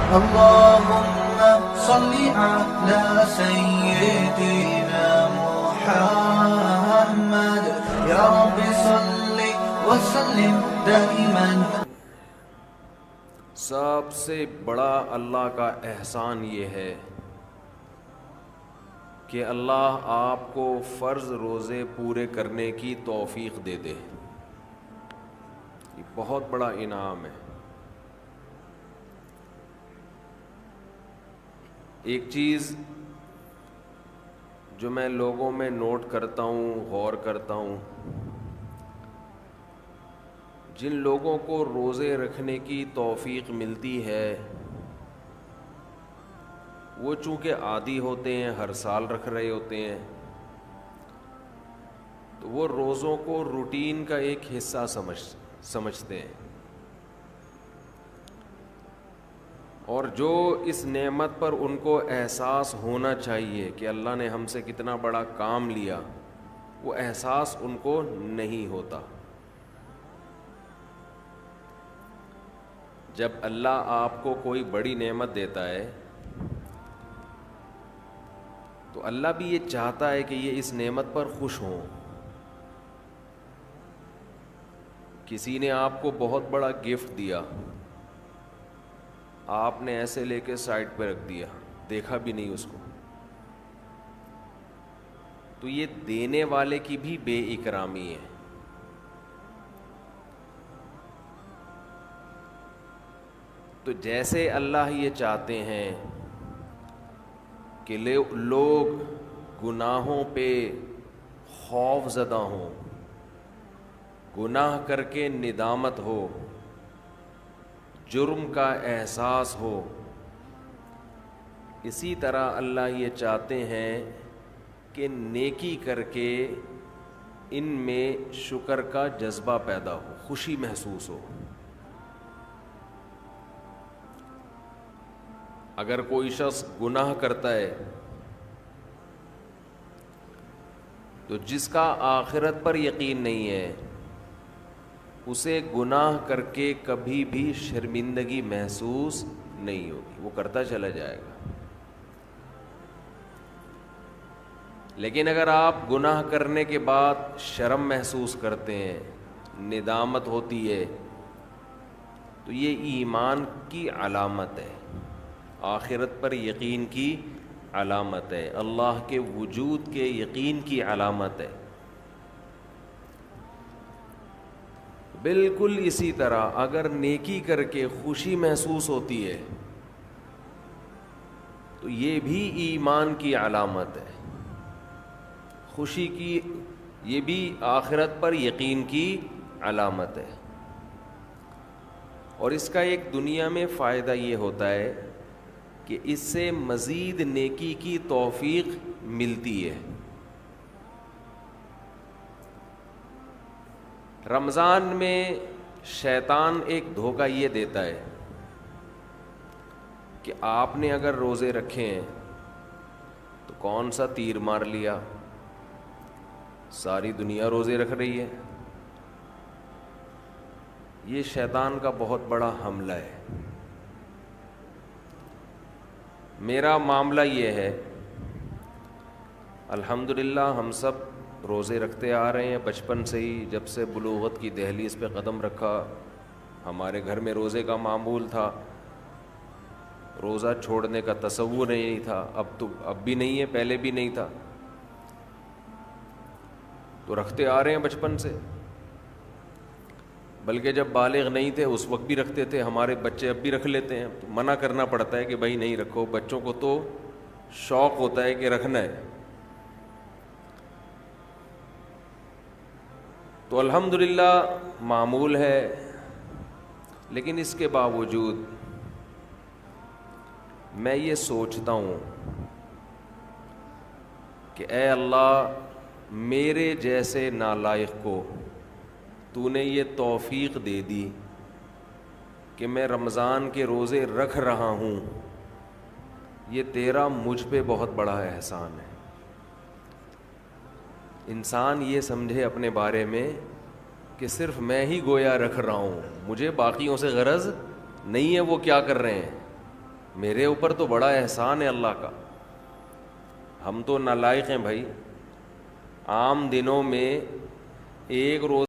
اللهم صل على سيدنا محمد يا رب صل وسلم دائما. سب سے بڑا اللہ کا احسان یہ ہے کہ اللہ آپ کو فرض روزے پورے کرنے کی توفیق دے دے. یہ بہت بڑا انعام ہے. ایک چیز جو میں لوگوں میں نوٹ کرتا ہوں، غور کرتا ہوں، جن لوگوں کو روزے رکھنے کی توفیق ملتی ہے وہ چونکہ عادی ہوتے ہیں، ہر سال رکھ رہے ہوتے ہیں، تو وہ روزوں کو روٹین کا ایک حصہ سمجھتے ہیں. اور جو اس نعمت پر ان کو احساس ہونا چاہیے کہ اللہ نے ہم سے کتنا بڑا کام لیا، وہ احساس ان کو نہیں ہوتا. جب اللہ آپ کو کوئی بڑی نعمت دیتا ہے تو اللہ بھی یہ چاہتا ہے کہ یہ اس نعمت پر خوش ہوں. کسی نے آپ کو بہت بڑا گفٹ دیا، آپ نے ایسے لے کے سائڈ پہ رکھ دیا، دیکھا بھی نہیں اس کو، تو یہ دینے والے کی بھی بے اکرامی ہے. تو جیسے اللہ یہ چاہتے ہیں کہ لوگ گناہوں پہ خوف زدہ ہوں، گناہ کر کے ندامت ہو، جرم کا احساس ہو، اسی طرح اللہ یہ چاہتے ہیں کہ نیکی کر کے ان میں شکر کا جذبہ پیدا ہو، خوشی محسوس ہو. اگر کوئی شخص گناہ کرتا ہے تو جس کا آخرت پر یقین نہیں ہے اسے گناہ کر کے کبھی بھی شرمندگی محسوس نہیں ہوگی، وہ کرتا چلا جائے گا. لیکن اگر آپ گناہ کرنے کے بعد شرم محسوس کرتے ہیں، ندامت ہوتی ہے، تو یہ ایمان کی علامت ہے، آخرت پر یقین کی علامت ہے، اللہ کے وجود کے یقین کی علامت ہے. بالکل اسی طرح اگر نیکی کر کے خوشی محسوس ہوتی ہے تو یہ بھی ایمان کی علامت ہے، خوشی کی، یہ بھی آخرت پر یقین کی علامت ہے. اور اس کا ایک دنیا میں فائدہ یہ ہوتا ہے کہ اس سے مزید نیکی کی توفیق ملتی ہے. رمضان میں شیطان ایک دھوکہ یہ دیتا ہے کہ آپ نے اگر روزے رکھے ہیں تو کون سا تیر مار لیا، ساری دنیا روزے رکھ رہی ہے. یہ شیطان کا بہت بڑا حملہ ہے. میرا معاملہ یہ ہے، الحمدللہ ہم سب روزے رکھتے آ رہے ہیں بچپن سے ہی. جب سے بلوغت کی دہلیز پہ قدم رکھا ہمارے گھر میں روزے کا معمول تھا، روزہ چھوڑنے کا تصور نہیں تھا. اب بھی نہیں ہے، پہلے بھی نہیں تھا، تو رکھتے آ رہے ہیں بچپن سے. بلکہ جب بالغ نہیں تھے اس وقت بھی رکھتے تھے. ہمارے بچے اب بھی رکھ لیتے ہیں، تو منع کرنا پڑتا ہے کہ بھائی نہیں رکھو. بچوں کو تو شوق ہوتا ہے کہ رکھنا ہے. تو الحمدللہ معمول ہے. لیکن اس کے باوجود میں یہ سوچتا ہوں کہ اے اللہ، میرے جیسے نالائق کو تو نے یہ توفیق دے دی کہ میں رمضان کے روزے رکھ رہا ہوں. یہ تیرا مجھ پہ بہت بڑا احسان ہے. انسان یہ سمجھے اپنے بارے میں کہ صرف میں ہی گویا رکھ رہا ہوں، مجھے باقیوں سے غرض نہیں ہے وہ کیا کر رہے ہیں. میرے اوپر تو بڑا احسان ہے اللہ کا. ہم تو نالائق ہیں بھائی. عام دنوں میں ایک روز